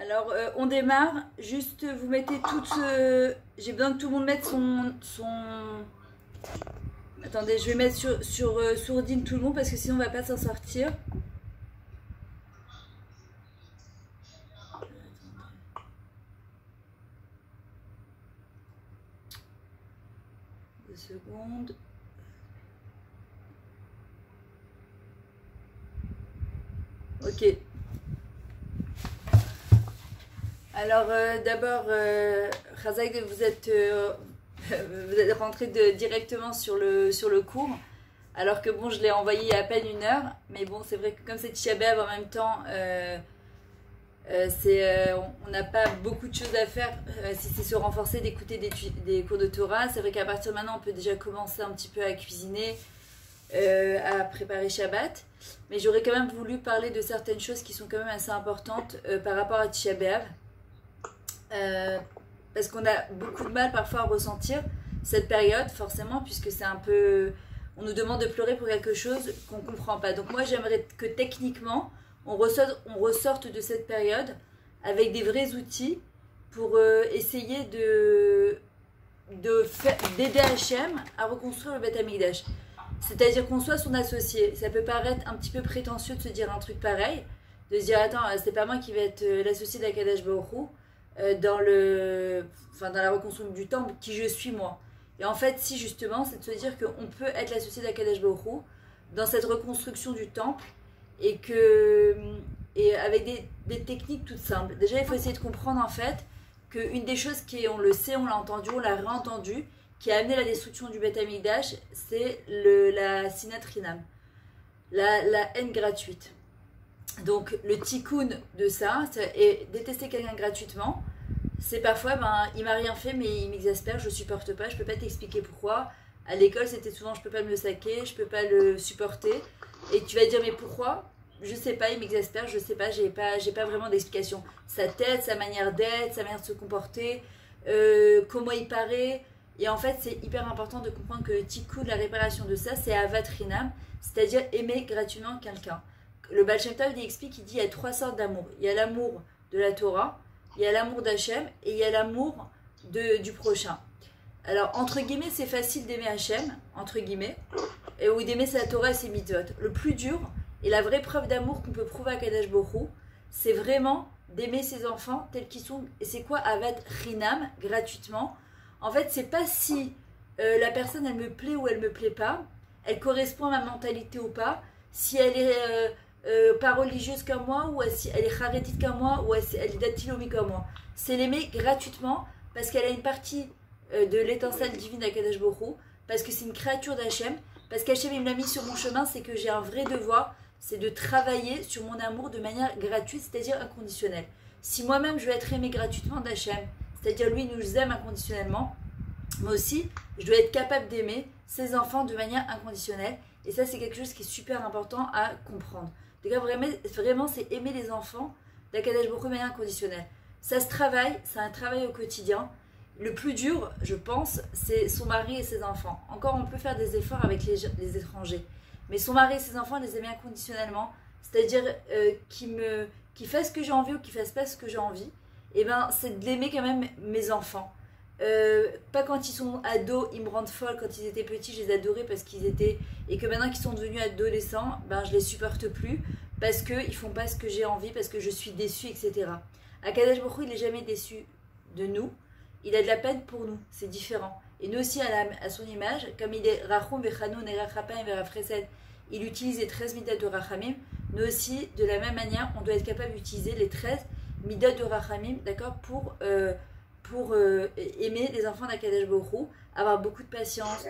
Alors, on démarre. Juste, vous mettez toutes... J'ai besoin que tout le monde mette son... Attendez, je vais mettre sur sourdine tout le monde parce que sinon on va pas s'en sortir. Deux secondes. Ok. Alors d'abord, Razak, vous êtes rentré directement sur le cours. Alors que bon, je l'ai envoyé il y a à peine 1 heure. Mais bon, c'est vrai que comme c'est Tisha B'Av en même temps, on n'a pas beaucoup de choses à faire si c'est se renforcer, d'écouter des cours de Torah. C'est vrai qu'à partir de maintenant, on peut déjà commencer un petit peu à cuisiner, à préparer Shabbat. Mais j'aurais quand même voulu parler de certaines choses qui sont quand même assez importantes par rapport à Tisha B'Av. Parce qu'on a beaucoup de mal parfois à ressentir cette période, forcément, puisque c'est un peu... On nous demande de pleurer pour quelque chose qu'on ne comprend pas. Donc moi, j'aimerais que techniquement, on ressorte de cette période avec des vrais outils pour essayer d'aider Hachem à reconstruire le Beth Amikdash. C'est-à-dire qu'on soit son associé. Ça peut paraître un petit peu prétentieux de se dire un truc pareil, de se dire, attends, c'est pas moi qui vais être l'associé d'Akadosh Baruch Hu dans la reconstruction du temple, qui je suis moi. Et en fait, si justement, c'est de se dire qu'on peut être l'associé d'Akadosh Baruch Hu dans cette reconstruction du temple et avec des techniques toutes simples. Déjà, il faut essayer de comprendre en fait qu'une des choses on le sait, on l'a entendu, on l'a réentendu, qui a amené la destruction du Beth Amikdash, c'est la sinat rinam, la haine gratuite. Donc le tikkun de ça, et détester quelqu'un gratuitement, c'est parfois, il m'a rien fait, mais il m'exaspère, je supporte pas, je peux pas t'expliquer pourquoi. À l'école, c'était souvent, je peux pas me le saquer, je peux pas le supporter. Et tu vas dire, mais pourquoi? Je sais pas, il m'exaspère, je sais pas, j'ai pas vraiment d'explication. Sa tête, sa manière d'être, sa manière de se comporter, comment il paraît. Et en fait, c'est hyper important de comprendre que le tikkun, la réparation de ça, c'est avat rinam, c'est-à-dire aimer gratuitement quelqu'un. Le Baal Shem Tov, il explique, il dit, il y a 3 sortes d'amour. Il y a l'amour de la Torah, il y a l'amour d'Hachem et il y a l'amour du prochain. Alors, entre guillemets, c'est facile d'aimer Hachem, entre guillemets, ou d'aimer sa Torah et ses mitzvot. Le plus dur, et la vraie preuve d'amour qu'on peut prouver à Kadosh Baruch Hu, c'est vraiment d'aimer ses enfants tels qu'ils sont. Et c'est quoi Avat Rinam, gratuitement? En fait, c'est pas si la personne, elle me plaît ou elle me plaît pas, elle correspond à ma mentalité ou pas, si elle est... pas religieuse comme moi, ou si elle est charétite comme moi, ou elle est datilomi comme moi. C'est l'aimer gratuitement parce qu'elle a une partie de l'étincelle divine d'Akadosh Baruch Hu, parce que c'est une créature d'Hachem, parce qu'Hachem il me l'a mis sur mon chemin, c'est que j'ai un vrai devoir, c'est de travailler sur mon amour de manière gratuite, c'est-à-dire inconditionnelle. Si moi-même je veux être aimé gratuitement d'Hachem, c'est-à-dire lui nous aime inconditionnellement, moi aussi je dois être capable d'aimer ses enfants de manière inconditionnelle, et ça c'est quelque chose qui est super important à comprendre. Donc vraiment, c'est aimer les enfants d'Akadosh Baruch Hu de manière inconditionnelle. Ça se travaille, c'est un travail au quotidien. Le plus dur, je pense, c'est son mari et ses enfants. Encore, on peut faire des efforts avec les étrangers. Mais son mari et ses enfants, les aimer inconditionnellement, c'est-à-dire qu'ils fassent ce que j'ai envie ou qu'ils fassent pas ce que j'ai envie, et c'est de l'aimer quand même mes enfants. Pas quand ils sont ados, ils me rendent folle. Quand ils étaient petits, je les adorais parce qu'ils étaient... Et que maintenant qu'ils sont devenus adolescents, je les supporte plus parce qu'ils font pas ce que j'ai envie, parce que je suis déçue, etc. Akadosh Baruch Hu, il n'est jamais déçu de nous. Il a de la peine pour nous, c'est différent. Et nous aussi, à son image, comme il est Rachum vechanoun et Rachapim verafresed, il utilise les 13 midat de Rachamim. Nous aussi, de la même manière, on doit être capable d'utiliser les 13 midat de Rachamim, d'accord, pour aimer les enfants d'Akadosh Baruch Hu, avoir beaucoup de patience,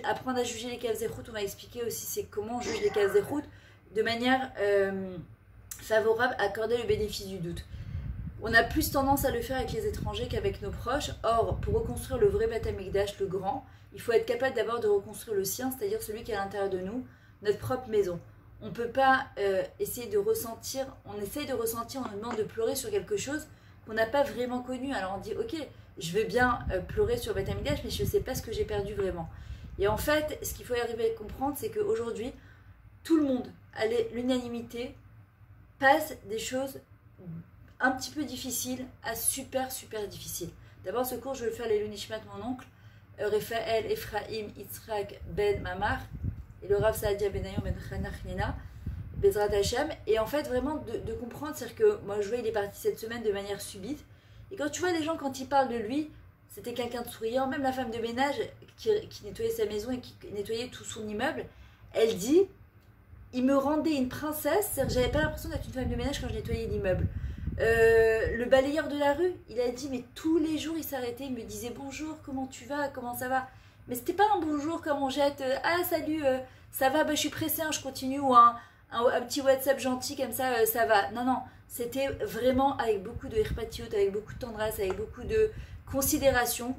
apprendre à juger les kavzechut. On va expliquer aussi c'est comment on juge les kavzechut de manière favorable à accorder le bénéfice du doute. On a plus tendance à le faire avec les étrangers qu'avec nos proches. Or, pour reconstruire le vrai Beth Amikdash, le grand, il faut être capable d'abord de reconstruire le sien, c'est-à-dire celui qui est à l'intérieur de nous, notre propre maison. On ne peut pas essayer de ressentir, on essaye de ressentir, on nous demande de pleurer sur quelque chose qu'on n'a pas vraiment connu. Alors on dit, ok, je veux bien pleurer sur Beth Amikdash, mais je ne sais pas ce que j'ai perdu vraiment. Et en fait, ce qu'il faut arriver à comprendre, c'est qu'aujourd'hui, tout le monde, à l'unanimité, passe des choses un petit peu difficile à super difficile. D'abord, ce cours, je vais le faire les Lunishmat, mon oncle, Raphaël, Ephraim, Yitzhak, Ben Mamar, et le Rav Saadia Benayon Ben Chanach Bezrat Hashem. Et en fait, vraiment de comprendre, c'est-à-dire que moi, je vois, il est parti cette semaine de manière subite. Et quand tu vois les gens, quand ils parlent de lui, c'était quelqu'un de souriant, même la femme de ménage qui nettoyait sa maison et qui nettoyait tout son immeuble, elle dit, il me rendait une princesse, c'est-à-dire que j'avais pas l'impression d'être une femme de ménage quand je nettoyais l'immeuble. Le balayeur de la rue, il a dit, mais tous les jours il s'arrêtait, il me disait bonjour, comment tu vas, comment ça va. Mais c'était pas un bonjour comme on jette, ah salut, ça va, bah, je suis pressée, hein, je continue, ou un petit WhatsApp gentil comme ça, ça va. Non, non, c'était vraiment avec beaucoup de hirpatiout, avec beaucoup de tendresse, avec beaucoup de considération.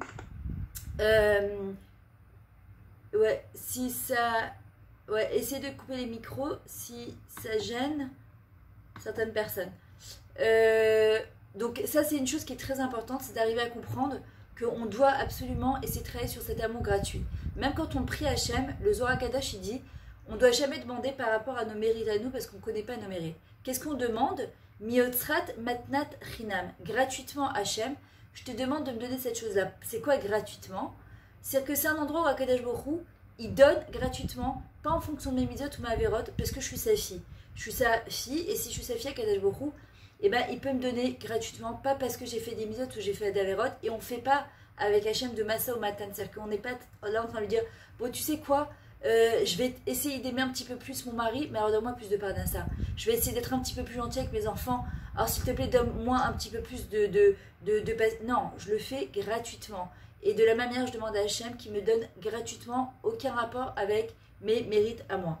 Ouais, si ça... Ouais, essayez de couper les micros si ça gêne certaines personnes. Donc ça, c'est une chose qui est très importante, c'est d'arriver à comprendre qu'on doit absolument essayer de travailler sur cet amour gratuit. Même quand on prie Hachem, le Zohar Kadosh, il dit, on ne doit jamais demander par rapport à nos mérites à nous parce qu'on ne connaît pas nos mérites. Qu'est-ce qu'on demande? Miotzrat matnat chinam. Gratuitement Hachem, je te demande de me donner cette chose-là. C'est quoi gratuitement? C'est-à-dire que c'est un endroit où Akadosh Baruch Hu, il donne gratuitement, pas en fonction de mes mitzvot ou ma averot, parce que je suis sa fille. Je suis sa fille, et si je suis sa fille, Akadosh Baruch Hu, eh ben, il peut me donner gratuitement, pas parce que j'ai fait des mitzvot ou j'ai fait des averot, et on ne fait pas avec Hachem de Massa au matin. C'est-à-dire qu'on n'est pas là en train de lui dire, bon, tu sais quoi, je vais essayer d'aimer un petit peu plus mon mari, mais alors donne-moi plus de pardon ça. Je vais essayer d'être un petit peu plus gentil avec mes enfants. Alors s'il te plaît, donne-moi un petit peu plus de non, je le fais gratuitement. Et de la même manière, je demande à Hachem qui me donne gratuitement, aucun rapport avec mes mérites à moi.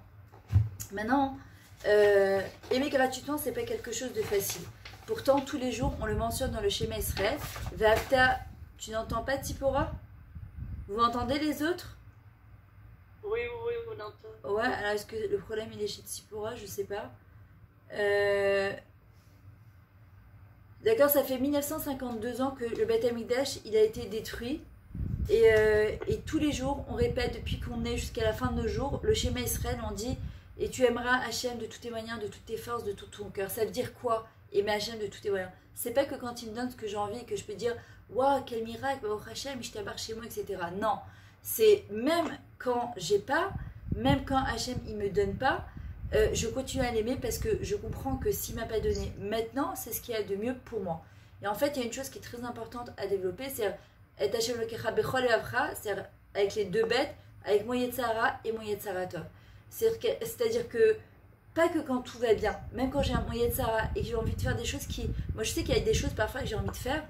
Maintenant, aimer gratuitement, c'est pas quelque chose de facile. Pourtant, tous les jours, on le mentionne dans le schéma Israël. Va'afta, tu n'entends pas Tzipora? Vous entendez les autres? Oui, on entend. Ouais, alors est-ce que le problème il est chez Tzipora? Je sais pas. D'accord, ça fait 1952 ans que le Beth Amikdash il a été détruit. Et tous les jours, on répète depuis qu'on est jusqu'à la fin de nos jours, le schéma Israël, on dit et tu aimeras Hachem de tous tes moyens, de toutes tes forces, de tout ton cœur. Ça veut dire quoi? Aimer Hachem de tous tes moyens. C'est pas que quand il me donne ce que j'ai envie, que je peux dire waouh, quel miracle, oh Hachem, je t'abarre chez moi, etc. Non, c'est même quand j'ai pas, même quand Hachem il me donne pas, je continue à l'aimer parce que je comprends que s'il m'a pas donné maintenant, c'est ce qu'il y a de mieux pour moi. Et en fait, il y a une chose qui est très importante à développer, c'est Hachem Lokecha Bechol et Avra, c'est-à-dire avec les deux bêtes, avec mon Yetzara et mon Yetzara Tov. C'est-à-dire que, pas que quand tout va bien, même quand j'ai un moyen de Sarah et que j'ai envie de faire des choses qui... Moi je sais qu'il y a des choses parfois que j'ai envie de faire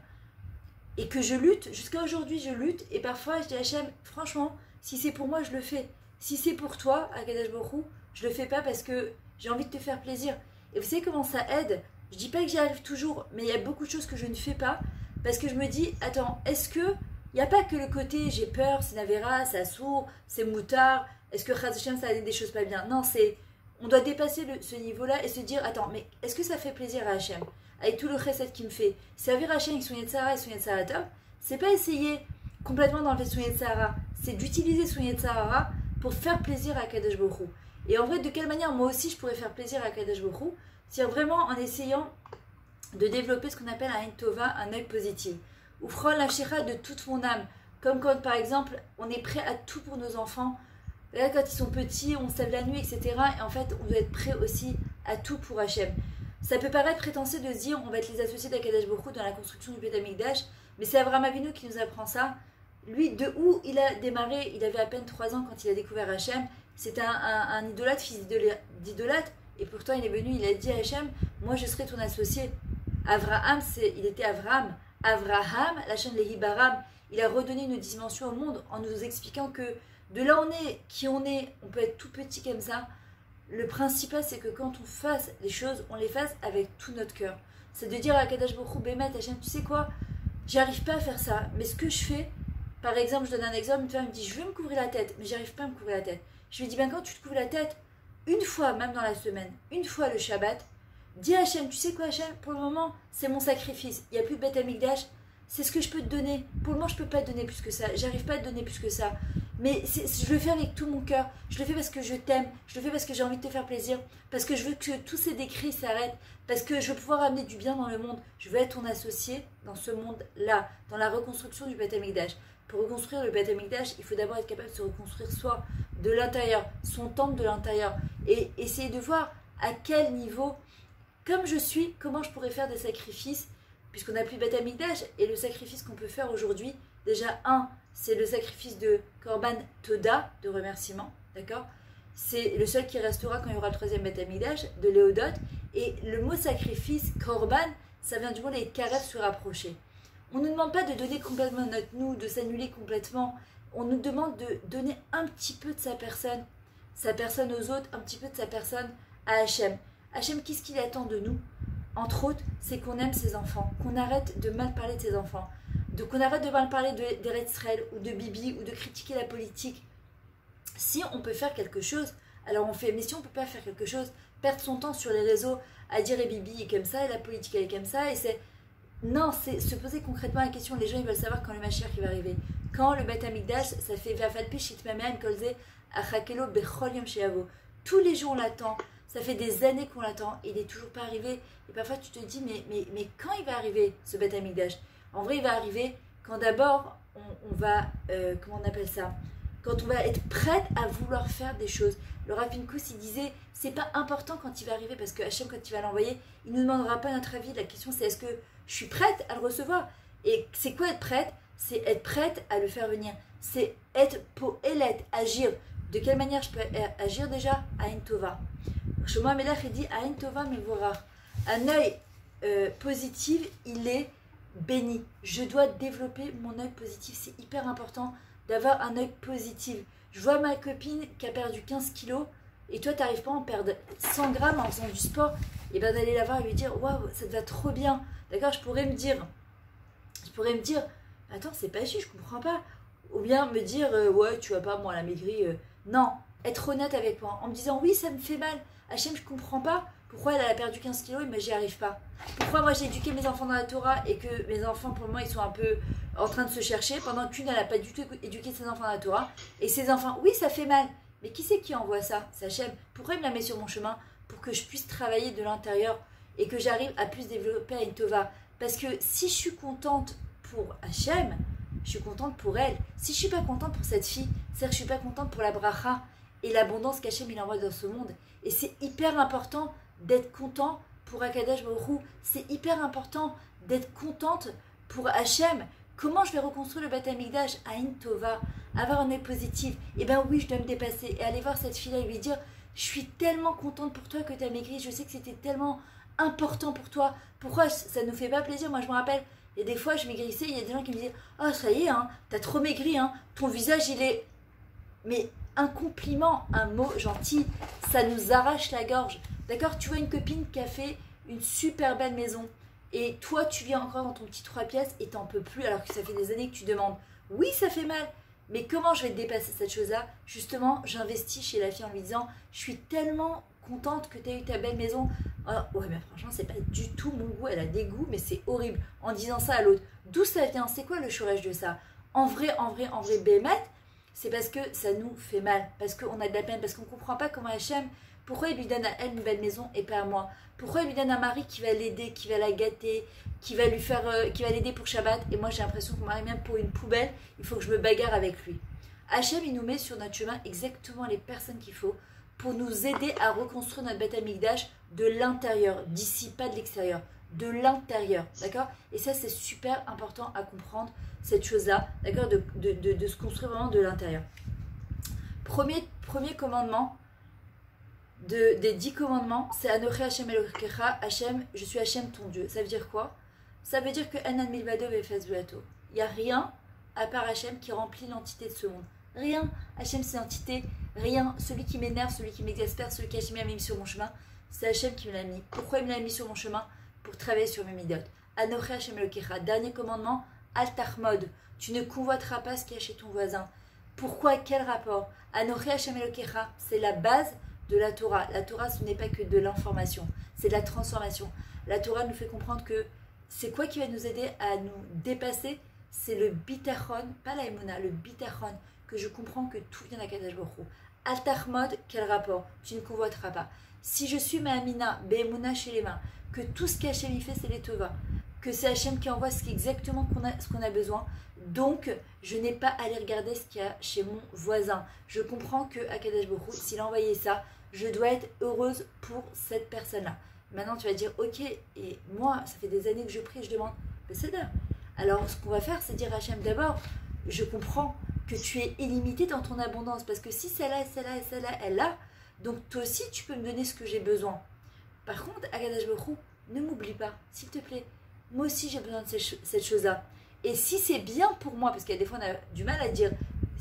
et que je lutte, jusqu'à aujourd'hui je lutte et parfois je dis à Hachem, franchement, si c'est pour moi je le fais. Si c'est pour toi, à Kadosh Baruch Hu, je le fais pas parce que j'ai envie de te faire plaisir. Et vous savez comment ça aide? Je dis pas que j'y arrive toujours, mais il y a beaucoup de choses que je ne fais pas parce que je me dis, attends, est-ce que... Il n'y a pas que le côté j'ai peur, c'est Navera, c'est Assour, c'est Moutard, est-ce que Chaz Hashem ça a des choses pas bien? Non, c'est... On doit dépasser ce niveau-là et se dire, attends, mais est-ce que ça fait plaisir à Hachem? Avec tout le chesed qu'il me fait. Servir Hachem avec son Yetzara et son Yetzara Tov, c'est pas essayer complètement d'enlever son Yetzara, c'est d'utiliser son Yetzara pour faire plaisir à Kadosh Baruch Hu. Et en vrai, de quelle manière moi aussi je pourrais faire plaisir à Kadosh Baruch Hu? C'est vraiment en essayant de développer ce qu'on appelle un Tova, un œil positif. Ou frôle la shira de toute mon âme. Comme quand, par exemple, on est prêt à tout pour nos enfants. Là, quand ils sont petits, on se lève la nuit, etc. Et en fait, on doit être prêt aussi à tout pour Hachem. Ça peut paraître prétentieux de se dire on va être les associés d'Akadosh Baruch Hu dans la construction du Beth Amikdash, mais c'est Avraham Avinu qui nous apprend ça. Lui, de où il a démarré, il avait à peine 3 ans quand il a découvert Hachem. C'était un idolâtre, fils d'idolâtre. Et pourtant, il est venu, il a dit à Hachem, moi je serai ton associé. Avraham, il était Avraham. Avraham, la chaîne Lehi Baram, il a redonné une dimension au monde en nous expliquant que de là on est, qui on peut être tout petit comme ça. Le principal, c'est que quand on fasse les choses, on les fasse avec tout notre cœur. C'est de dire à Kadosh Baruch Hu, Bémet, Hachem, tu sais quoi, j'arrive pas à faire ça, mais ce que je fais, par exemple, je donne un exemple, une femme me dit, je veux me couvrir la tête, mais j'arrive pas à me couvrir la tête. Je lui dis, ben quand tu te couvres la tête, une fois, même dans la semaine, une fois le Shabbat, dis à Hachem, tu sais quoi Hachem, pour le moment, c'est mon sacrifice. Il n'y a plus de Beth Amikdash, c'est ce que je peux te donner. Pour le moment, je ne peux pas te donner plus que ça. J'arrive pas à te donner plus que ça. Mais je le fais avec tout mon cœur. Je le fais parce que je t'aime. Je le fais parce que j'ai envie de te faire plaisir. Parce que je veux que tous ces décrets s'arrêtent. Parce que je veux pouvoir amener du bien dans le monde. Je veux être ton associé dans ce monde-là, dans la reconstruction du Beth Amikdash. Pour reconstruire le Beth Amikdash, il faut d'abord être capable de se reconstruire soi, de l'intérieur, son temple de l'intérieur. Et essayer de voir à quel niveau, comme je suis, comment je pourrais faire des sacrifices, puisqu'on n'a plus Beth Amikdash. Et le sacrifice qu'on peut faire aujourd'hui, déjà, c'est le sacrifice de Korban Toda, de remerciement, d'accord? C'est le seul qui restera quand il y aura le troisième Beth Amikdash, de Léodot. Et le mot sacrifice, Korban, ça vient du mot les karev se rapprocher. On ne nous demande pas de donner complètement notre nous, de s'annuler complètement. On nous demande de donner un petit peu de sa personne aux autres, un petit peu de sa personne à Hachem. Hachem, qu'est-ce qu'il attend de nous? Entre autres, c'est qu'on aime ses enfants, qu'on arrête de mal parler de ses enfants, qu'on arrête de mal parler d'Eretz Israël ou de Bibi ou de critiquer la politique. Si on peut faire quelque chose, alors on fait. Mais si on ne peut pas faire quelque chose, perdre son temps sur les réseaux à dire et Bibi est comme ça, et la politique elle est comme ça, et c'est... Non, c'est se poser concrètement la question. Les gens ils veulent savoir quand le Mashiach va arriver. Quand le Beth Amikdash, ça fait Vafalpi Shitmamean Kolze Achakelo Bechol Yom Sheavo. Tous les jours on l'attend. Ça fait des années qu'on l'attend. Il n'est toujours pas arrivé. Et parfois tu te dis, mais quand il va arriver ce Beth Amikdash? En vrai, il va arriver quand d'abord on va, comment on appelle ça? Quand on va être prête à vouloir faire des choses. Le Rav Pinkus, il disait, c'est pas important quand il va arriver, parce que Hachem, quand il va l'envoyer, il ne nous demandera pas notre avis. La question, c'est est-ce que je suis prête à le recevoir? Et c'est quoi être prête? C'est être prête à le faire venir. C'est être po'elet, agir. De quelle manière je peux agir déjà? Aïn Tova. Shlomo Amelach, il dit Aïn Tova Mevorach. Un œil positif, il est béni. Je dois développer mon œil positif. C'est hyper important d'avoir un œil positif. Je vois ma copine qui a perdu 15 kilos et toi, tu n'arrives pas à en perdre 100 grammes en faisant du sport. Et bien d'aller la voir et lui dire waouh, ça te va trop bien. D'accord, je pourrais me dire, attends, c'est pas juste, je comprends pas. Ou bien me dire, ouais, tu vois pas, moi, la maigrie. Non, être honnête avec moi en me disant, oui, ça me fait mal. Hachem, je comprends pas pourquoi elle a perdu 15 kilos et j'y arrive pas. Pourquoi moi j'ai éduqué mes enfants dans la Torah et que mes enfants, pour moi, ils sont un peu en train de se chercher pendant qu'une, elle n'a pas du tout éduqué ses enfants dans la Torah. Et ses enfants, oui, ça fait mal. Mais qui c'est qui envoie ça? C'est Hachem. Pourquoi il me la met sur mon chemin? Pour que je puisse travailler de l'intérieur et que j'arrive à plus développer à une Tova. Parce que si je suis contente pour Hachem, je suis contente pour elle. Si je suis pas contente pour cette fille, c'est-à-dire que je suis pas contente pour la bracha et l'abondance qu'Hachem il envoie dans ce monde. Et c'est hyper important d'être content pour Akadosh Baruch Hu. C'est hyper important d'être contente pour Hachem. Comment je vais reconstruire le Beth Amikdash? Aïn Tova, avoir un œil positif. Et ben oui, je dois me dépasser et aller voir cette fille-là et lui dire, je suis tellement contente pour toi que tu as maigri. Je sais que c'était tellement important pour toi. Pourquoi ça ne nous fait pas plaisir? Moi, je me rappelle, il y a des fois, je maigrissais, il y a des gens qui me disaient, oh, ça y est, hein, t'as trop maigri, hein, ton visage, il est... Mais un compliment, un mot gentil, ça nous arrache la gorge. D'accord? Tu vois une copine qui a fait une super belle maison et toi, tu viens encore dans ton petit 3 pièces et t'en peux plus alors que ça fait des années que tu demandes. Oui, ça fait mal, mais comment je vais te dépasser cette chose-là? Justement, j'investis chez la fille en lui disant, je suis tellement contente que tu as eu ta belle maison. Oh, ouais, mais franchement, c'est pas du tout mon goût, elle a des goûts, mais c'est horrible. En disant ça à l'autre, d'où ça vient? C'est quoi le chorège de ça? En vrai, Bémet, c'est parce que ça nous fait mal, parce qu'on a de la peine, parce qu'on ne comprend pas comment Hachem, pourquoi il lui donne à elle une belle maison et pas à moi? Pourquoi il lui donne un mari qui va l'aider, qui va la gâter, qui va l'aider pour Shabbat, et moi j'ai l'impression que mon mari, même pour une poubelle, il faut que je me bagarre avec lui. Hachem, il nous met sur notre chemin exactement les personnes qu'il faut pour nous aider à reconstruire notre Beth Amikdash de l'intérieur, d'ici, pas de l'extérieur, de l'intérieur, d'accord? Et ça, c'est super important à comprendre, cette chose-là, d'accord? De se construire vraiment de l'intérieur. Premier commandement des 10 commandements, c'est Anochi Hachem Elokecha, Hachem, je suis Hachem ton Dieu. Ça veut dire quoi? Ça veut dire que Enan Milvado Vefes Beato. Il n'y a rien à part Hachem qui remplit l'entité de ce monde. Rien. Hachem, c'est l'entité. Rien. Celui qui m'énerve, celui qui m'exaspère, celui qui Hachem m'a mis sur mon chemin, c'est Hachem qui me l'a mis. Pourquoi il me l'a mis sur mon chemin? Pour travailler sur mes midot. Anochi Hachem Elokecha. Dernier commandement, Al Tachmod. Tu ne convoiteras pas ce qu'il y a chez ton voisin. Pourquoi? Quel rapport? Anochi Hachem Elokecha, c'est la base de la Torah. La Torah, ce n'est pas que de l'information, c'est de la transformation. La Torah nous fait comprendre que c'est quoi qui va nous aider à nous dépasser? C'est le bitachon, pas la émona, le bitachon, que je comprends que tout vient d'Akadosh Baruch Hu. Al-Tahmod, quel rapport? Tu ne convoiteras pas. Si je suis Ma'amina, Be'emuna chez les mains, que tout ce qu'Hachem y fait, c'est les Tova, que c'est Hachem qui envoie ce qui est exactement ce qu'on a besoin, donc je n'ai pas à aller regarder ce qu'il y a chez mon voisin. Je comprends que Akadosh Baruch Hu, s'il a envoyé ça, je dois être heureuse pour cette personne-là. Maintenant, tu vas dire, ok, et moi, ça fait des années que je prie, je demande, ben c'est là. Alors, ce qu'on va faire, c'est dire à Hachem, d'abord, je comprends que tu es illimité dans ton abondance, parce que si celle-là, et celle-là, et celle-là, elle l'a, donc toi aussi, tu peux me donner ce que j'ai besoin. Par contre, Akadosh Baruch Hu, ne m'oublie pas, s'il te plaît. Moi aussi, j'ai besoin de cette chose-là. Et si c'est bien pour moi, parce qu'il y a des fois, on a du mal à dire,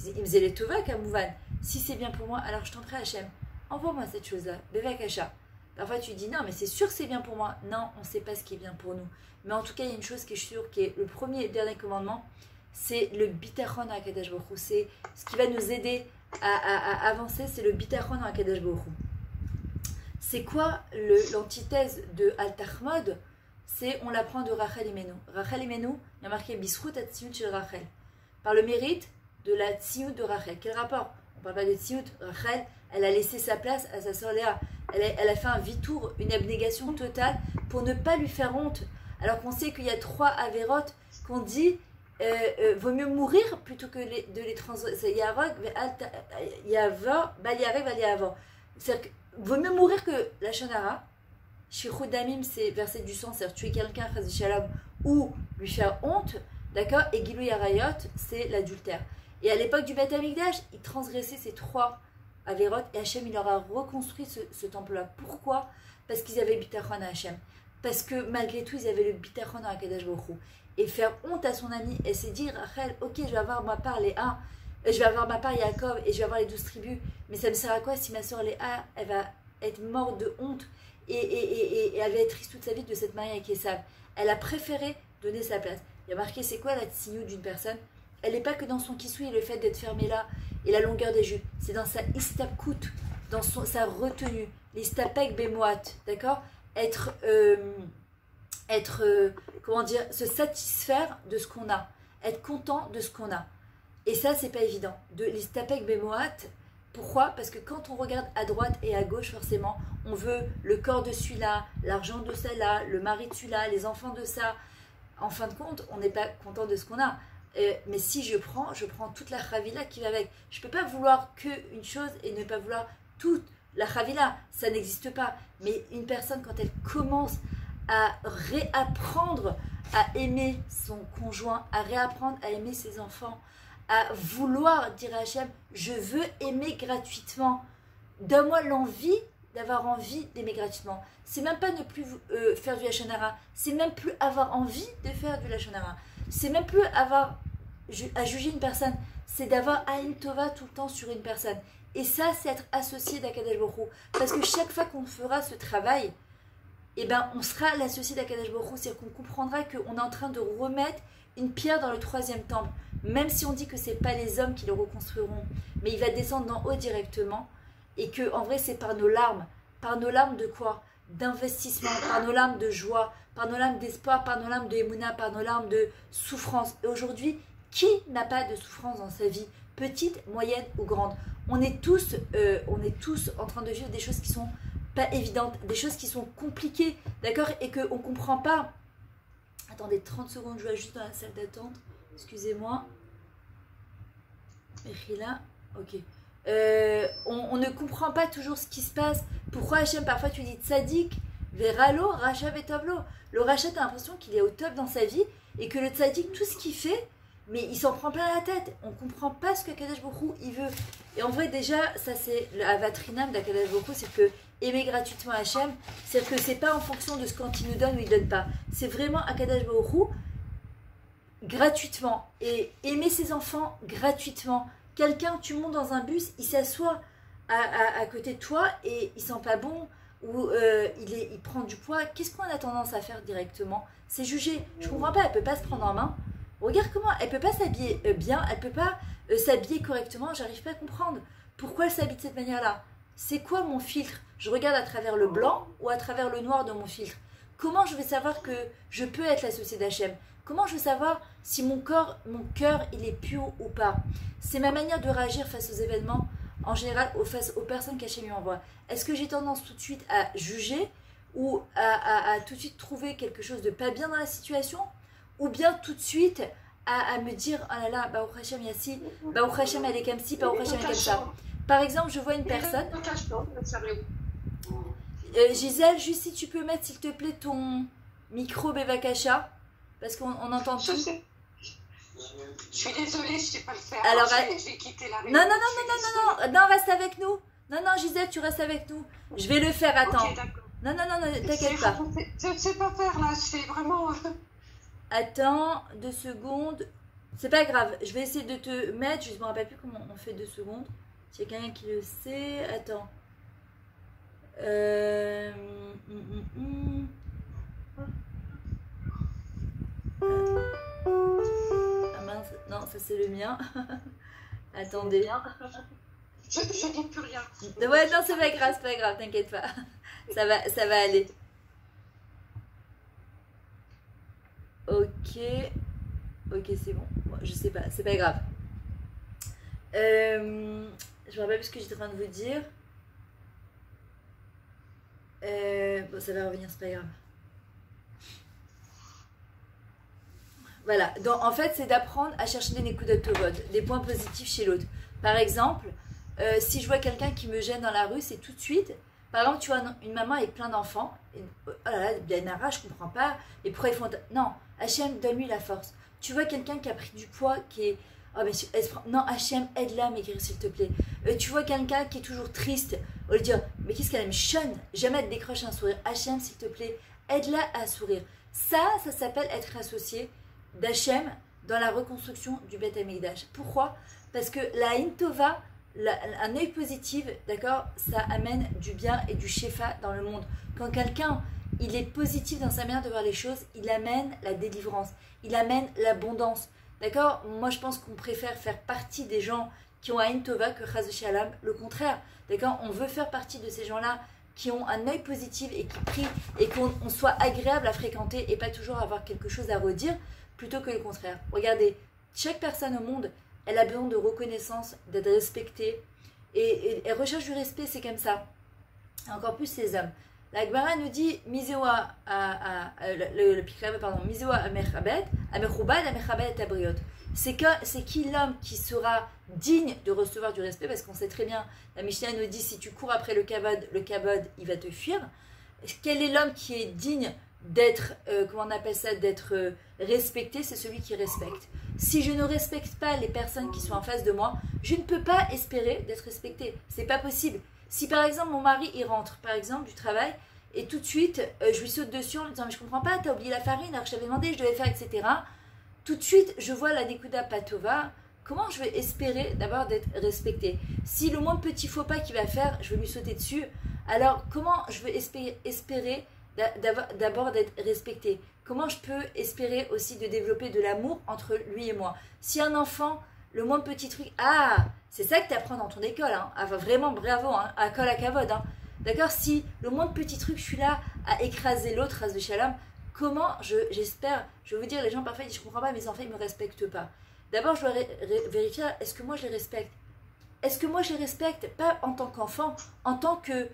il me faisait les tova, Kamouvan, si c'est bien pour moi, alors je t'en prie, Hachem, envoie-moi cette chose-là, Bevak Hacha. Parfois, tu dis, non, mais c'est sûr que c'est bien pour moi. Non, on ne sait pas ce qui est bien pour nous. Mais en tout cas, il y a une chose qui est sûre, qui est le premier et dernier commandement, c'est le bitachon à Akadosh Baruch Hu. C'est ce qui va nous aider à avancer, c'est le bitachon à Akadosh Baruch Hu. C'est quoi l'antithèse de Al-Tahmod? C'est, on l'apprend de Rachel Imenu. Rachel Imenu, il y a marqué Bisrout at-Tziyut chez Rachel. Par le mérite de la Tziyut de Rachel. Quel rapport? On ne parle pas de Tziyut. Rachel, elle a laissé sa place à sa sœur Léa. Elle a fait un vitour, une abnégation totale pour ne pas lui faire honte. Alors qu'on sait qu'il y a 3 avérotes qu'on dit vaut mieux mourir plutôt que de les transgresser. C'est-à-dire que vaut mieux mourir que la shonara. Shichud damim, c'est verser du sang, c'est-à-dire tuer quelqu'un, ou lui faire honte, d'accord? Et Gilou Yarayot, c'est l'adultère. Et à l'époque du Beth Amikdash, ils transgressaient ces 3 Averot, et Hachem, il leur a reconstruit ce temple-là. Pourquoi? Parce qu'ils avaient bitachon à Hachem. Parce que malgré tout, ils avaient le bitachon à Akadosh Baruch Hu. Et faire honte à son ami, et c'est dire, Rachel, ok, je vais avoir ma part Léa, je vais avoir ma part Yaakov, et je vais avoir les 12 tribus, mais ça me sert à quoi si ma soeur Léa, elle va être morte de honte, et elle va être triste toute sa vie de cette mariée avec Esav. Elle a préféré donner sa place. Il y a marqué, c'est quoi la tsinou d'une personne? Elle n'est pas que dans son kissoui, le fait d'être fermée là, et la longueur des jupes. C'est dans sa istapkout, dans sa retenue, l'istapek bemoat, d'accord? Comment dire, se satisfaire de ce qu'on a, être content de ce qu'on a. Et ça, c'est pas évident. De l'istapek bemoat, pourquoi? Parce que quand on regarde à droite et à gauche, forcément, on veut le corps de celui-là, l'argent de celle-là, le mari de celui-là, les enfants de ça. En fin de compte, on n'est pas content de ce qu'on a. Mais si je prends toute la chavila qui va avec. Je ne peux pas vouloir qu'une chose et ne pas vouloir toute la chavila. Ça n'existe pas. Mais une personne, quand elle commence à réapprendre à aimer son conjoint, à réapprendre à aimer ses enfants, à vouloir dire à Hachem, je veux aimer gratuitement. Donne-moi l'envie d'avoir envie d'aimer gratuitement. C'est même pas ne plus faire du Lachon Hara. C'est même plus avoir envie de faire du Lachon Hara. C'est même plus avoir à juger une personne. C'est d'avoir Aïn Tova tout le temps sur une personne. Et ça, c'est être associé d'Akadosh Baruch Hu. Parce que chaque fois qu'on fera ce travail, eh ben, on sera l'associé d'Akadosh Baruch Hu. C'est-à-dire qu'on comprendra qu'on est en train de remettre une pierre dans le 3e temple. Même si on dit que ce n'est pas les hommes qui le reconstruiront, mais il va descendre d'en haut directement. Et que en vrai, c'est par nos larmes. Par nos larmes de quoi? D'investissement, par nos larmes de joie, par nos larmes d'espoir, par nos larmes de émouna, par nos larmes de souffrance. Et aujourd'hui, qui n'a pas de souffrance dans sa vie, petite, moyenne ou grande? On est tous en train de vivre des choses qui sont pas évidentes, des choses qui sont compliquées, d'accord? Et qu'on ne comprend pas. Attendez 30 secondes, je vais juste dans la salle d'attente. Excusez-moi. Et là, ok. On ne comprend pas toujours ce qui se passe. Pourquoi Hachem, parfois tu dis tzadik, veralo, racha vetovlo. Le rachat, t'as l'impression qu'il est au top dans sa vie et que le tzadik, tout ce qu'il fait, mais il s'en prend plein la tête. On ne comprend pas ce que Akadosh Baruch Hu, il veut. Et en vrai, déjà, ça c'est le avatrinam d'Akadosh Baruch Hu, c'est que aimer gratuitement Hachem, c'est que c'est pas en fonction de ce quand il nous donne ou il donne pas. C'est vraiment Akadosh Baruch Hu gratuitement. Et aimer ses enfants gratuitement. Quelqu'un, tu montes dans un bus, il s'assoit à côté de toi et il sent pas bon ou il prend du poids. Qu'est-ce qu'on a tendance à faire directement? C'est juger. Je comprends pas, elle peut pas se prendre en main. Regarde comment, elle peut pas s'habiller bien, elle peut pas s'habiller correctement. J'arrive pas à comprendre. Pourquoi elle s'habille de cette manière-là? C'est quoi mon filtre? Je regarde à travers le blanc ou à travers le noir de mon filtre? comment je vais savoir que je peux être l'associé d'Hachem? Comment je vais savoir si mon cœur, il est pur ou pas? C'est ma manière de réagir face aux événements, en général, face aux personnes qu'Hachem lui envoie. Est-ce que j'ai tendance tout de suite à juger ou à tout de suite trouver quelque chose de pas bien dans la situation? Ou bien tout de suite à me dire, oh là là, Baruch Hashem, il y a ci, Baruch Hashem, elle est comme ci, Baruch Hashem, elle est comme ça. Par exemple, je vois une personne... Gisèle, juste si tu peux mettre, s'il te plaît, ton micro Bevakasha, parce qu'on entend tout. Je suis désolée, je ne sais pas le faire. Alors, j'ai quitté la réunion. Non, reste avec nous. Non, Gisèle, tu restes avec nous. Je vais le faire, attends. Okay, non, t'inquiète pas. Je ne sais pas faire là, c'est vraiment... Attends, 2 secondes. C'est pas grave, je vais essayer de te mettre. Je ne me rappelle plus comment on fait 2 secondes. S'il y a quelqu'un qui le sait. Attends. Ah mince, non, ça c'est le mien. Attendez. Je dis plus rien. Ouais, non, c'est pas grave, t'inquiète pas. Ça va aller. Ok, c'est bon. Bon, je sais pas, c'est pas grave. Je me rappelle plus ce que j'étais en train de vous dire. Bon, ça va revenir, c'est pas grave. Voilà, donc en fait, c'est d'apprendre à chercher des Nekudot Tovot, des points positifs chez l'autre. Par exemple, si je vois quelqu'un qui me gêne dans la rue, c'est tout de suite. Par exemple, tu vois une maman avec plein d'enfants. Oh là là, Bianara, je comprends pas. Et pourquoi ils font. Non, Hachem, donne-lui la force. Tu vois quelqu'un qui a pris du poids, qui est. Oh, mais non, Hachem, aide-la à maigrir, s'il te plaît. Tu vois quelqu'un qui est toujours triste. On va lui dire, mais qu'est-ce qu'elle me chonne? Jamais elle décroche un sourire. Hachem, s'il te plaît, aide-la à sourire. Ça s'appelle être associé d'Hachem dans la reconstruction du Beth Amikdash. Pourquoi? Parce que la Intova, un œil positif, d'accord, ça amène du bien et du shefa dans le monde. Quand quelqu'un, il est positif dans sa manière de voir les choses, il amène la délivrance, il amène l'abondance. D'accord? Moi, je pense qu'on préfère faire partie des gens qui ont un Tova que Chas Shalom, le contraire. D'accord? On veut faire partie de ces gens-là qui ont un œil positif et qui prient et qu'on soit agréable à fréquenter et pas toujours avoir quelque chose à redire plutôt que le contraire. Regardez, chaque personne au monde, elle a besoin de reconnaissance, d'être respectée et elle recherche du respect, c'est comme ça. Et encore plus les hommes. La Gemara nous dit Misewa le Pikrave, pardon, Misewa Amechabed, Amechubad, Amechabed et Abriot. C'est qui l'homme qui sera digne de recevoir du respect, parce qu'on sait très bien, la Mishnah nous dit si tu cours après le kabod, il va te fuir. Quel est l'homme qui est digne d'être, comment on appelle ça, d'être respecté? C'est celui qui respecte. Si je ne respecte pas les personnes qui sont en face de moi, je ne peux pas espérer d'être respecté. C'est pas possible. Si par exemple mon mari il rentre par exemple du travail et tout de suite je lui saute dessus en lui disant mais je comprends pas, t'as oublié la farine alors que je t'avais demandé, je devais faire, etc. Tout de suite je vois la Nekuda Patova. Comment je vais espérer d'abord d'être respecté? Si le moins petit faux pas qu'il va faire, je vais lui sauter dessus, alors comment je vais espérer d'abord d'être respecté? Comment je peux espérer aussi de développer de l'amour entre lui et moi? Si un enfant, le moins petit truc, c'est ça que tu apprends dans ton école, hein. Enfin, vraiment bravo, hein, à Kol Hakavod, hein. D'accord? Si le moins petit truc, je suis là à écraser l'autre, race de Shalom, comment j'espère, je vais vous dire, les gens parfois ils disent je comprends pas, mes enfants ils me respectent pas. D'abord je dois vérifier, est-ce que moi je les respecte? Est-ce que moi je les respecte? Pas en tant qu'enfant, en tant que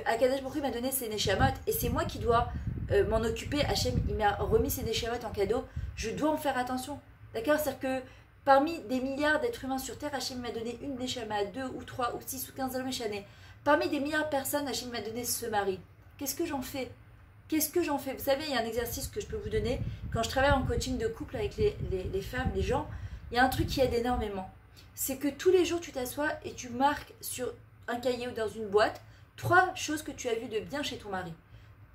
Akadosh Baruch Hu m'a donné ses Neshamot et c'est moi qui dois m'en occuper. Hachem il m'a remis ses Neshamot en cadeau, je dois en faire attention. D'accord? C'est-à-dire que parmi des milliards d'êtres humains sur Terre, Hachem m'a donné une Neshama, 2 ou 3 ou 6 ou 15 Méchané. Parmi des milliards de personnes, Hachem m'a donné ce mari. Qu'est-ce que j'en fais? Qu'est-ce que j'en fais? Vous savez, il y a un exercice que je peux vous donner. Quand je travaille en coaching de couple avec les femmes, les gens, il y a un truc qui aide énormément. C'est que tous les jours, tu t'assois et tu marques sur un cahier ou dans une boîte 3 choses que tu as vues de bien chez ton mari.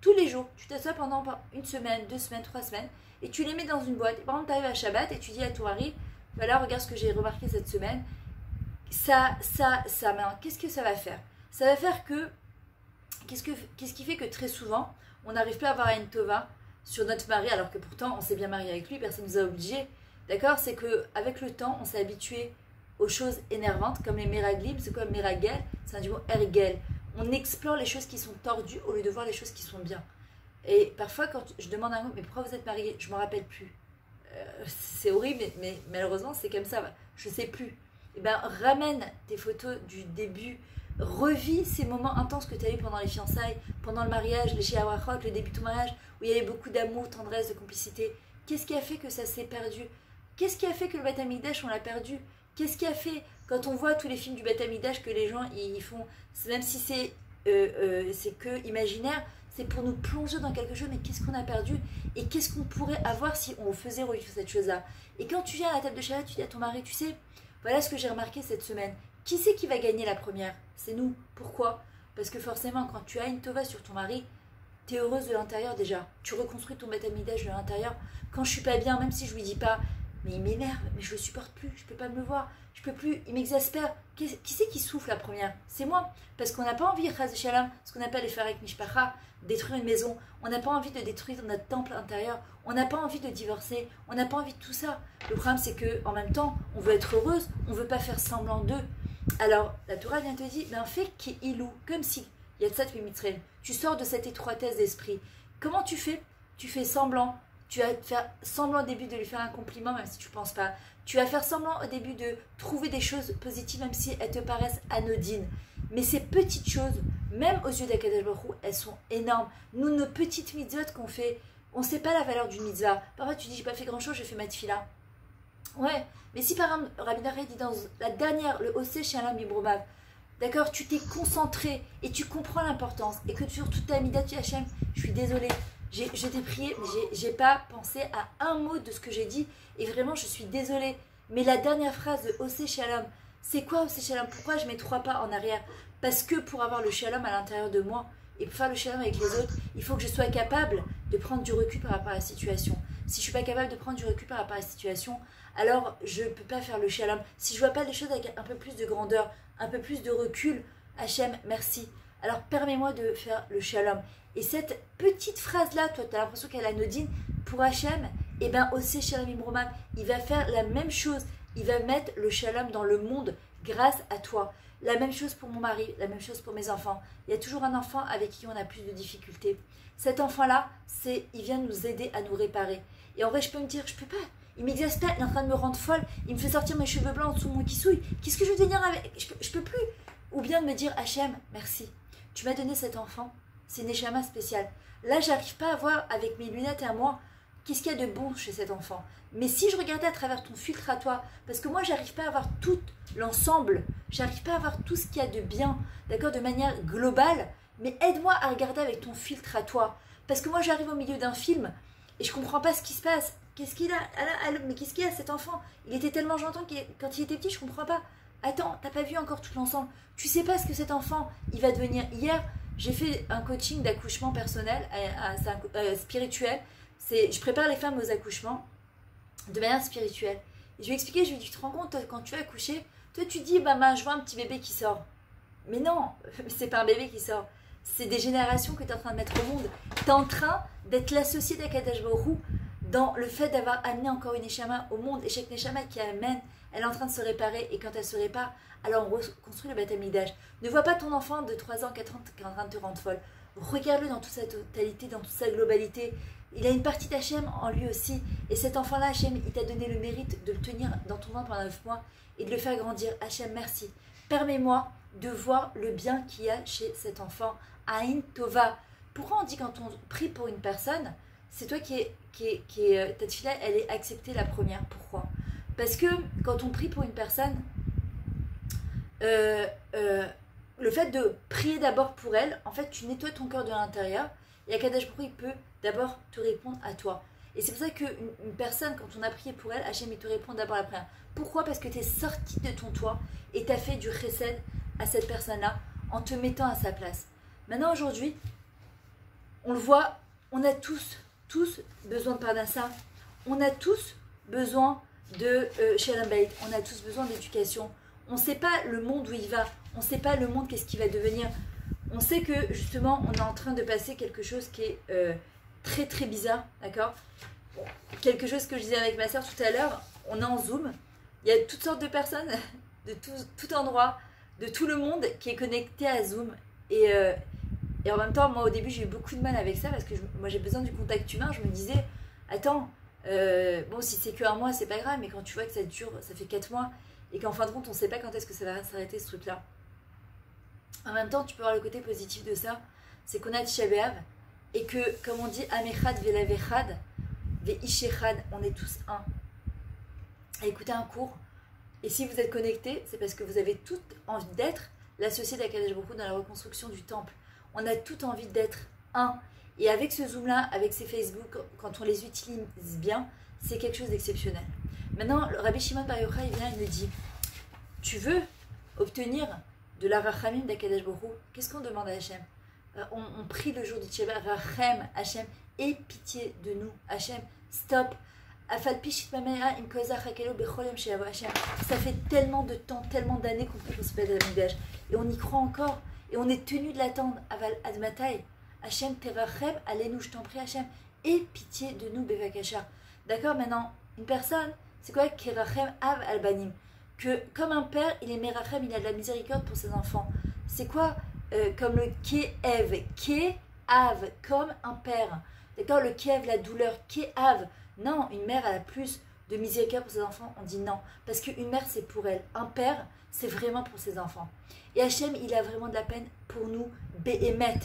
Tous les jours, tu t'assois pendant 1 semaine, 2 semaines, 3 semaines et tu les mets dans une boîte. Et par exemple, tu arrives à Shabbat et tu dis à ton mari, voilà, regarde ce que j'ai remarqué cette semaine. Ça, qu'est-ce que ça va faire? Ça va faire que, qu'est-ce qui fait que très souvent, on n'arrive plus à avoir une tova sur notre mari, alors que pourtant, on s'est bien marié avec lui, personne ne nous a obligés. D'accord? C'est qu'avec le temps, on s'est habitué aux choses énervantes, comme les meraglim, c'est quoi meragel? C'est un du mot ergel. On explore les choses qui sont tordues au lieu de voir les choses qui sont bien. Et parfois, quand je demande à un homme, mais pourquoi vous êtes mariés? Je ne m'en rappelle plus. C'est horrible, mais malheureusement, c'est comme ça. Je ne sais plus. Eh ben, ramène tes photos du début. Revis ces moments intenses que tu as eu pendant les fiançailles, pendant le mariage, les shiawachot, le début de ton mariage, où il y avait beaucoup d'amour, tendresse, de complicité. Qu'est-ce qui a fait que ça s'est perdu? Qu'est-ce qui a fait que le Beth Amikdash, on l'a perdu? Qu'est-ce qui a fait, quand on voit tous les films du Beth Amikdash, que les gens ils font, même si c'est que imaginaire, c'est pour nous plonger dans quelque chose, mais qu'est-ce qu'on a perdu? Et qu'est-ce qu'on pourrait avoir si on faisait revivre cette chose-là? Et quand tu viens à la table de Shabbat, tu dis à ton mari, tu sais, voilà ce que j'ai remarqué cette semaine. Qui c'est qui va gagner la première? C'est nous. Pourquoi? Parce que forcément, quand tu as une tova sur ton mari, tu es heureuse de l'intérieur déjà. Tu reconstruis ton Beth Amikdash de l'intérieur. Quand je suis pas bien, même si je lui dis pas, mais il m'énerve, mais je le supporte plus, je peux pas me voir, je peux plus, il m'exaspère. Qui c'est qui souffle la première? C'est moi. Parce qu'on n'a pas envie, Chaz de Shalom, ce qu'on appelle les Farek Mishpacha, détruire une maison. On n'a pas envie de détruire notre temple intérieur. On n'a pas envie de divorcer. On n'a pas envie de tout ça. Le problème, c'est que en même temps, on veut être heureuse, on veut pas faire semblant d'eux. Alors, la Torah vient te dire, ben fais qui-ilou, comme si Yatsat Mitzrayim. Tu sors de cette étroitesse d'esprit. Comment tu fais? Tu fais semblant. Tu vas faire semblant au début de lui faire un compliment, même si tu ne penses pas. Tu vas faire semblant au début de trouver des choses positives, même si elles te paraissent anodines. Mais ces petites choses, même aux yeux d'Akadosh Baruch Hu, elles sont énormes. Nous, nos petites mitzvot qu'on fait, on ne sait pas la valeur d'une mitzvah. Parfois, tu dis, j'ai pas fait grand-chose, j'ai fait ma tefila. Ouais, mais si par exemple, Rabbi Nachman dit dans la dernière, le Osé chez Alain Bibromav, d'accord, tu t'es concentré et tu comprends l'importance, et que sur toute ta Midat Hachem, je suis désolée, je t'ai prié, mais j'ai pas pensé à un mot de ce que j'ai dit, et vraiment, je suis désolée. Mais la dernière phrase de Osé Shalom, c'est quoi Osé Shalom? Pourquoi je mets 3 pas en arrière? Parce que pour avoir le Shalom à l'intérieur de moi, et pour faire le Shalom avec les autres, il faut que je sois capable de prendre du recul par rapport à la situation. Si je ne suis pas capable de prendre du recul par rapport à la situation, alors je ne peux pas faire le Shalom. Si je ne vois pas les choses avec un peu plus de grandeur, un peu plus de recul, Hachem, merci. Alors permets-moi de faire le Shalom. Et cette petite phrase-là, toi, tu as l'impression qu'elle est anodine. Pour Hachem, eh bien, aussi Shalom Imroman, il va faire la même chose. Il va mettre le Shalom dans le monde grâce à toi. La même chose pour mon mari, la même chose pour mes enfants. Il y a toujours un enfant avec qui on a plus de difficultés. Cet enfant-là, il vient nous aider à nous réparer. Et en vrai, je peux me dire, je peux pas. Il m'exaspère, il est en train de me rendre folle. Il me fait sortir mes cheveux blancs en dessous de mon kissouille. Qu'est-ce que je veux devenir avec? Je peux plus. Ou bien de me dire, Hachem, merci. Tu m'as donné cet enfant. C'est une échama spéciale. Là, j'arrive pas à voir avec mes lunettes à moi qu'est-ce qu'il y a de bon chez cet enfant. Mais si je regardais à travers ton filtre à toi, parce que moi, j'arrive pas à voir tout l'ensemble, j'arrive pas à voir tout ce qu'il y a de bien, d'accord, de manière globale, mais aide-moi à regarder avec ton filtre à toi. Parce que moi, j'arrive au milieu d'un film et je comprends pas ce qui se passe. Qu'est-ce qu'il a? Mais qu'est-ce qu'il y a, cet enfant? Il était tellement gentil quand il était petit, je comprends pas. Attends, t'as pas vu encore tout l'ensemble. Tu sais pas ce que cet enfant, il va devenir. Hier, j'ai fait un coaching d'accouchement personnel, spirituel. Je prépare les femmes aux accouchements de manière spirituelle. Et je lui ai expliqué, je lui ai dit, tu te rends compte, toi, quand tu vas accoucher, toi tu dis, bah, je vois un petit bébé qui sort. Mais non, c'est pas un bébé qui sort. C'est des générations que tu es en train de mettre au monde. Tu es en train d'être l'associé d'Akadosh Baruch Hu dans le fait d'avoir amené encore une Neshama au monde. Et chaque Neshama qui amène, elle est en train de se réparer. Et quand elle se répare, alors on reconstruit le Beth Amikdash. Ne vois pas ton enfant de 3 ans, 4 ans qui est en train de te rendre folle. Regarde-le dans toute sa totalité, dans toute sa globalité. Il a une partie d'Hachem en lui aussi. Et cet enfant-là, Hachem, il t'a donné le mérite de le tenir dans ton ventre pendant 9 mois et de le faire grandir. Hachem, merci. Permets-moi de voir le bien qu'il y a chez cet enfant. Aïn Tova. Pourquoi on dit quand on prie pour une personne, c'est toi qui est ta tefila, elle est acceptée la première. Pourquoi? Parce que quand on prie pour une personne, le fait de prier d'abord pour elle, en fait, tu nettoies ton cœur de l'intérieur. Et Akadosh Baruch Hu, il peut d'abord te répondre à toi. Et c'est pour ça qu'une personne, quand on a prié pour elle, Hachem, il te répond d'abord la prière. Pourquoi? Parce que tu es sorti de ton toit et tu as fait du chesed à cette personne-là en te mettant à sa place. Maintenant, aujourd'hui, on le voit, on a tous besoin de Parnassa. On a tous besoin de Shalom Bayit. On a tous besoin d'éducation. On ne sait pas le monde où il va. On ne sait pas le monde, qu'est-ce qu'il va devenir. On sait que, justement, on est en train de passer quelque chose qui est très, très bizarre. D'accord? Quelque chose que je disais avec ma soeur tout à l'heure. On est en Zoom. Il y a toutes sortes de personnes, de tout endroit, de tout le monde qui est connecté à Zoom. Et Et en même temps, moi au début j'ai eu beaucoup de mal avec ça parce que moi j'ai besoin du contact humain. Je me disais, attends, bon si c'est que un mois c'est pas grave, mais quand tu vois que ça dure, ça fait 4 mois et qu'en fin de compte on sait pas quand est-ce que ça va s'arrêter ce truc-là. En même temps, tu peux voir le côté positif de ça, c'est qu'on a Tisha B'Av et que, comme on dit, Amechad ve'lavechad ve'ishechad, on est tous un. À écouter un cours. Et si vous êtes connectés, c'est parce que vous avez toutes envie d'être l'associé d'Akadosh Baruch Hu dans la reconstruction du temple. On a toutes envie d'être un. Et avec ce zoom-là, avec ces Facebook, quand on les utilise bien, c'est quelque chose d'exceptionnel. Maintenant, le Rabbi Shimon Bar Yochai, il vient et nous dit, tu veux obtenir de la rachamim d'Akadosh Baruch Hu, qu'est-ce qu'on demande à Hachem? On prie le jour du Tcheva, Rachem, Hachem, aie pitié de nous, Hachem, stop. Ça fait tellement de temps, tellement d'années qu'on peut se faire Mikdash. Et on y croit encore. Et on est tenu de l'attendre. Aval Admatai. Hachem, Terachem, allez-nous, je t'en prie, Hachem. Aie pitié de nous, Bevakasha. D'accord, maintenant, une personne, c'est quoi Kerachem Av Albanim? Que comme un père, il est Merachem, il a de la miséricorde pour ses enfants. C'est quoi comme le Keev, Keav, comme un père. D'accord, le Keev, la douleur, Keav. Non, une mère, elle a plus de miséricorde pour ses enfants. On dit non, parce qu'une mère, c'est pour elle. Un père, c'est vraiment pour ses enfants. Et Hachem, il a vraiment de la peine pour nous, Behemet.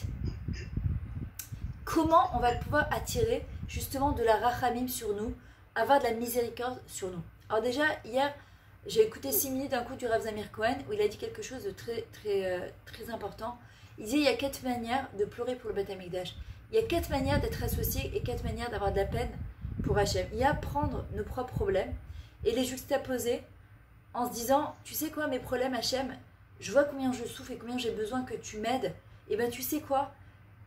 Comment on va pouvoir attirer justement de la rachamim sur nous, avoir de la miséricorde sur nous? Alors déjà, hier, j'ai écouté 6 minutes d'un coup du Rav Zamir Cohen, où il a dit quelque chose de très important. Il disait, il y a 4 manières de pleurer pour le Beth Amikdash. Il y a 4 manières d'être associé et 4 manières d'avoir de la peine pour Hachem. Il y a prendre nos propres problèmes et les juxtaposer en se disant, tu sais quoi, mes problèmes Hachem, je vois combien je souffre et combien j'ai besoin que tu m'aides. Et bien tu sais quoi,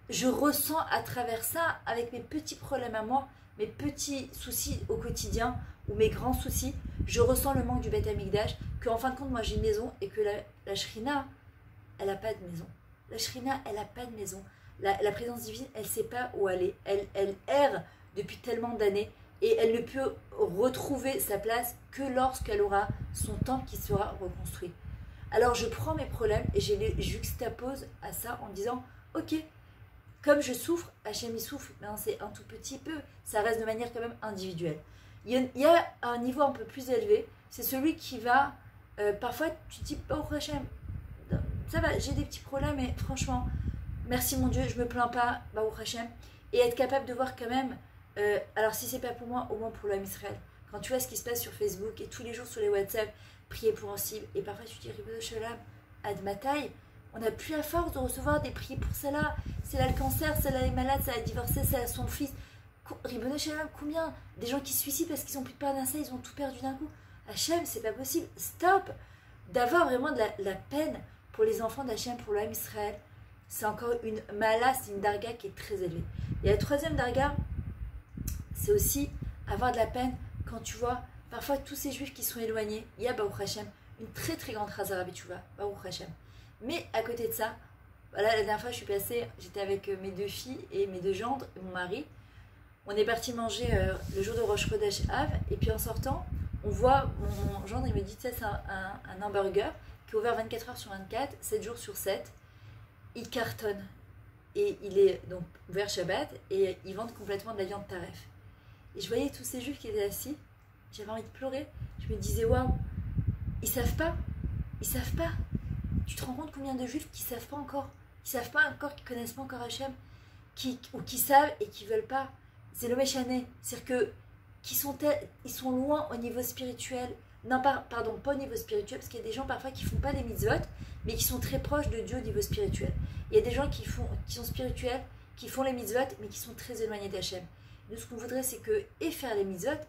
je ressens à travers ça, avec mes petits problèmes à moi, mes petits soucis au quotidien ou mes grands soucis, je ressens le manque du Beth Amikdash, qu'en fin de compte moi j'ai une maison et que la Shrina, elle n'a pas de maison. La Shrina, elle n'a pas de maison. La présence divine, elle ne sait pas où aller. Elle erre depuis tellement d'années et elle ne peut retrouver sa place que lorsqu'elle aura son temple qui sera reconstruit. Alors je prends mes problèmes et je les juxtapose à ça en disant, ok, comme je souffre, Hachem il souffre, mais c'est un tout petit peu, ça reste de manière quand même individuelle. Il y a un niveau un peu plus élevé, c'est celui qui va, parfois tu te dis, oh Hachem, ça va, j'ai des petits problèmes, mais franchement, merci mon Dieu, je me plains pas, Baruch Hachem, et être capable de voir quand même, alors si c'est pas pour moi, au moins pour l'homme Israël. Quand tu vois ce qui se passe sur Facebook et tous les jours sur les WhatsApp, prier pour un cible, et parfois tu te dis, Ribono Shalom, Admatai, on n'a plus la force de recevoir des prières pour celle-là, celle-là le cancer, celle-là est malade, celle-là est divorcée, celle-là son fils. Ribono Shalom, combien des gens qui se suicident parce qu'ils n'ont plus de peur d'un ça, ils ont tout perdu d'un coup. Hachem, c'est pas possible, stop. D'avoir vraiment de la peine pour les enfants d'Hachem, pour l'homme Israël, c'est encore une mala, c'est une darga qui est très élevée. Et la troisième darga, c'est aussi avoir de la peine quand tu vois parfois tous ces juifs qui sont éloignés. Il y a Baruch Hashem, une très très grande Chazara B'Teshuva, Baruch Hashem. Mais à côté de ça, voilà, la dernière fois je suis passée, j'étais avec mes 2 filles et mes 2 gendres et mon mari. On est parti manger le jour de Rosh Chodesh Av et puis en sortant, on voit mon gendre, il me dit, ça c'est un hamburger qui est ouvert 24 heures sur 24, 7 jours sur 7. Il cartonne et il est donc ouvert Shabbat et ils vendent complètement de la viande taref. Et je voyais tous ces juifs qui étaient assis, j'avais envie de pleurer. Je me disais, waouh, ils savent pas. Tu te rends compte combien de juifs qui savent pas encore, qui connaissent pas encore Hachem, ou qui savent et qui veulent pas. C'est le méchané, c'est-à-dire que ils sont loin au niveau spirituel. Non, pardon, pas au niveau spirituel, parce qu'il y a des gens parfois qui font pas les mitzvot, mais qui sont très proches de Dieu au niveau spirituel. Il y a des gens qui sont spirituels, qui font les mitzvot, mais qui sont très éloignés d'Hachem. Nous, ce qu'on voudrait, c'est que, et faire les mitzvot,